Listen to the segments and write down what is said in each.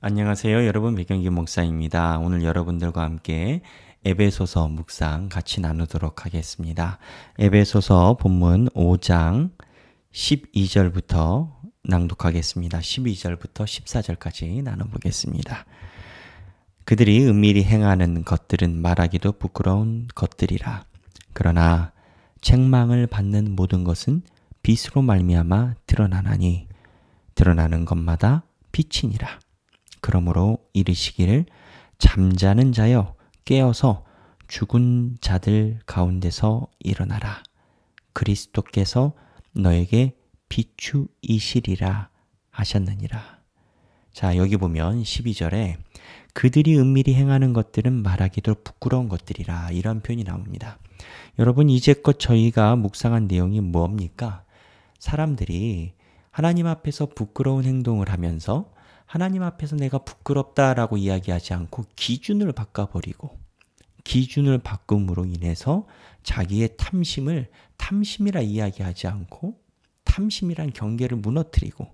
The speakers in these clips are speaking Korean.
안녕하세요. 여러분, 백경기 목사입니다. 오늘 여러분들과 함께 에베소서 묵상 같이 나누도록 하겠습니다. 에베소서 본문 5장 12절부터 낭독하겠습니다. 12절부터 14절까지 나눠보겠습니다. 그들이 은밀히 행하는 것들은 말하기도 부끄러운 것들이라. 그러나 책망을 받는 모든 것은 빛으로 말미암아 드러나나니 드러나는 것마다 빛이니라. 그러므로 이르시기를 잠자는 자여 깨어서 죽은 자들 가운데서 일어나라. 그리스도께서 너에게 비추이시리라 하셨느니라. 자, 여기 보면 12절에 그들이 은밀히 행하는 것들은 말하기도 부끄러운 것들이라, 이런 표현이 나옵니다. 여러분, 이제껏 저희가 묵상한 내용이 뭡니까? 사람들이 하나님 앞에서 부끄러운 행동을 하면서 하나님 앞에서 내가 부끄럽다라고 이야기하지 않고 기준을 바꿔버리고, 기준을 바꿈으로 인해서 자기의 탐심이라 이야기하지 않고 탐심이란 경계를 무너뜨리고,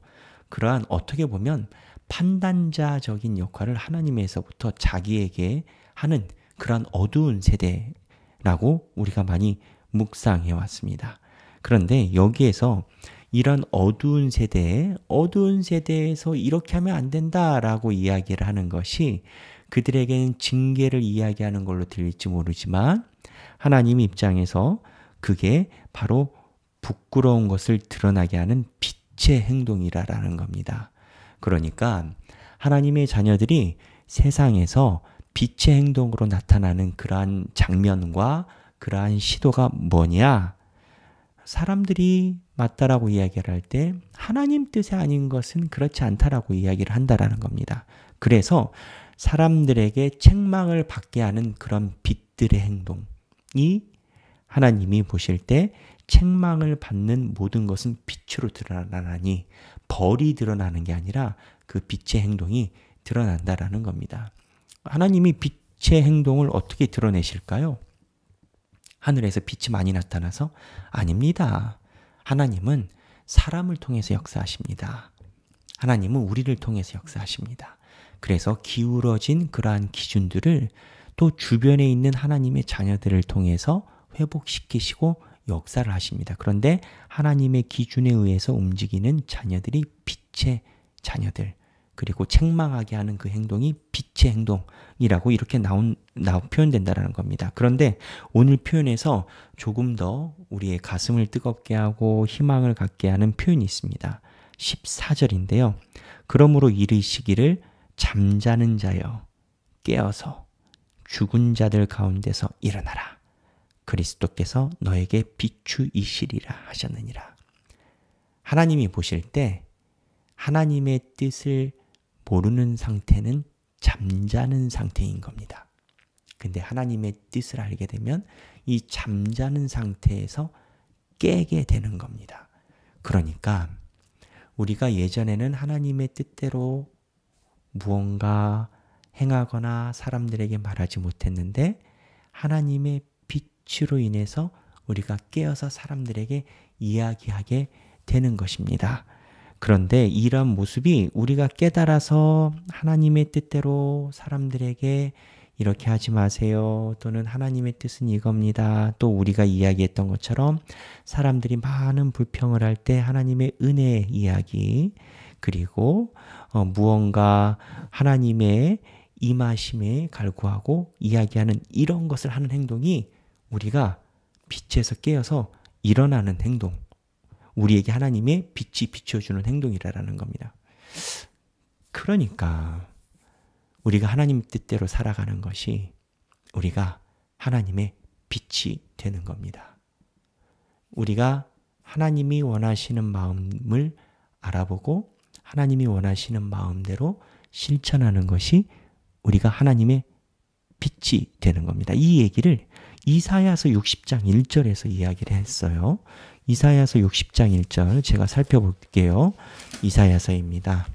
그러한 어떻게 보면 판단자적인 역할을 하나님에서부터 자기에게 하는 그러한 어두운 세대라고 우리가 많이 묵상해 왔습니다. 그런데 여기에서 이런 어두운 세대에서 이렇게 하면 안 된다라고 이야기를 하는 것이 그들에게는 징계를 이야기하는 걸로 들릴지 모르지만 하나님 입장에서 그게 바로 부끄러운 것을 드러나게 하는 빛의 행동이라는 겁니다. 그러니까 하나님의 자녀들이 세상에서 빛의 행동으로 나타나는 그러한 장면과 그러한 시도가 뭐냐? 사람들이 맞다라고 이야기를 할 때 하나님 뜻이 아닌 것은 그렇지 않다라고 이야기를 한다라는 겁니다. 그래서 사람들에게 책망을 받게 하는 그런 빛들의 행동이 하나님이 보실 때 책망을 받는 모든 것은 빛으로 드러나나니, 벌이 드러나는 게 아니라 그 빛의 행동이 드러난다라는 겁니다. 하나님이 빛의 행동을 어떻게 드러내실까요? 하늘에서 빛이 많이 나타나서? 아닙니다. 하나님은 사람을 통해서 역사하십니다. 하나님은 우리를 통해서 역사하십니다. 그래서 기울어진 그러한 기준들을 또 주변에 있는 하나님의 자녀들을 통해서 회복시키시고 역사를 하십니다. 그런데 하나님의 기준에 의해서 움직이는 자녀들이 빛의 자녀들, 그리고 책망하게 하는 그 행동이 빛의 행동이라고 이렇게 표현된다는 겁니다. 그런데 오늘 표현에서 조금 더 우리의 가슴을 뜨겁게 하고 희망을 갖게 하는 표현이 있습니다. 14절인데요. 그러므로 이르시기를 잠자는 자여 깨어서 죽은 자들 가운데서 일어나라. 그리스도께서 너에게 비추이시리라 하셨느니라. 하나님이 보실 때 하나님의 뜻을 모르는 상태는 잠자는 상태인 겁니다. 근데 하나님의 뜻을 알게 되면 이 잠자는 상태에서 깨게 되는 겁니다. 그러니까 우리가 예전에는 하나님의 뜻대로 무언가 행하거나 사람들에게 말하지 못했는데 하나님의 빛으로 인해서 우리가 깨어서 사람들에게 이야기하게 되는 것입니다. 그런데 이런 모습이 우리가 깨달아서 하나님의 뜻대로 사람들에게 이렇게 하지 마세요, 또는 하나님의 뜻은 이겁니다, 또 우리가 이야기했던 것처럼 사람들이 많은 불평을 할 때 하나님의 은혜의 이야기, 그리고 무언가 하나님의 임하심에 갈구하고 이야기하는 이런 것을 하는 행동이 우리가 빛에서 깨어서 일어나는 행동, 우리에게 하나님의 빛이 비춰주는 행동이라는 겁니다. 그러니까 우리가 하나님 뜻대로 살아가는 것이 우리가 하나님의 빛이 되는 겁니다. 우리가 하나님이 원하시는 마음을 알아보고 하나님이 원하시는 마음대로 실천하는 것이 우리가 하나님의 빛이 되는 겁니다. 이 얘기를 이사야서 60장 1절에서 이야기를 했어요. 이사야서 60장 1절 제가 살펴볼게요. 이사야서입니다.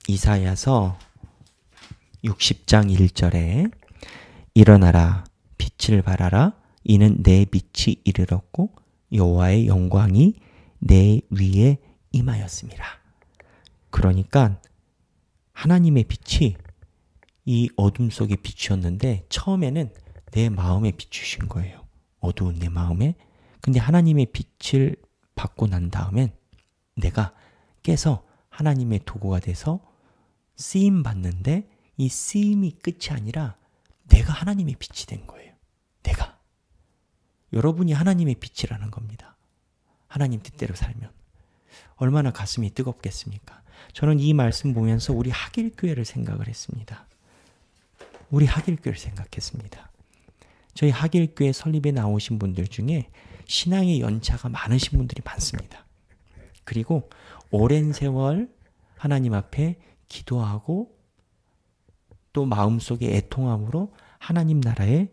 이사야서 60장 1절에 일어나라, 빛을 발하라, 이는 내 빛이 이르렀고 여호와의 영광이 내 위에 임하였습니다. 그러니까 하나님의 빛이 이 어둠 속에 비추었는데 처음에는 내 마음에 비추신 거예요. 어두운 내 마음에. 근데 하나님의 빛을 받고 난 다음엔 내가 깨서 하나님의 도구가 돼서 쓰임 받는데 이 쓰임이 끝이 아니라 내가 하나님의 빛이 된 거예요. 내가. 여러분이 하나님의 빛이라는 겁니다. 하나님 뜻대로 살면. 얼마나 가슴이 뜨겁겠습니까? 저는 이 말씀 보면서 우리 하길교회를 생각을 했습니다. 우리 하길교회를 생각했습니다. 저희 하길교회 설립에 나오신 분들 중에 신앙의 연차가 많으신 분들이 많습니다. 그리고 오랜 세월 하나님 앞에 기도하고 또 마음속에 애통함으로 하나님 나라에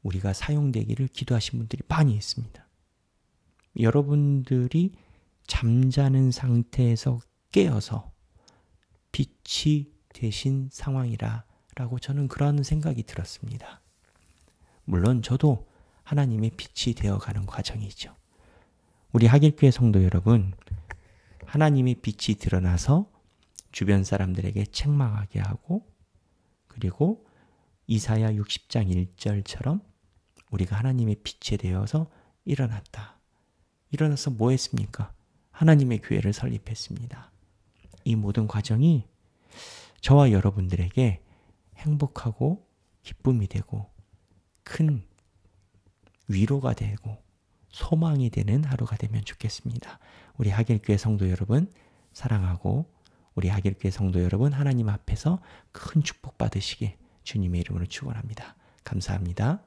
우리가 사용되기를 기도하신 분들이 많이 있습니다. 여러분들이 잠자는 상태에서 깨어서 빛이 되신 상황이라고 저는 그런 생각이 들었습니다. 물론 저도 하나님의 빛이 되어가는 과정이죠. 우리 하길교회 성도 여러분, 하나님의 빛이 드러나서 주변 사람들에게 책망하게 하고 그리고 이사야 60장 1절처럼 우리가 하나님의 빛에 되어서 일어났다. 일어나서 뭐 했습니까? 하나님의 교회를 설립했습니다. 이 모든 과정이 저와 여러분들에게 행복하고 기쁨이 되고 큰 위로가 되고 소망이 되는 하루가 되면 좋겠습니다. 우리 하길교회 성도 여러분 사랑하고 우리 하길교회 성도 여러분 하나님 앞에서 큰 축복 받으시길 주님의 이름으로 축원합니다. 감사합니다.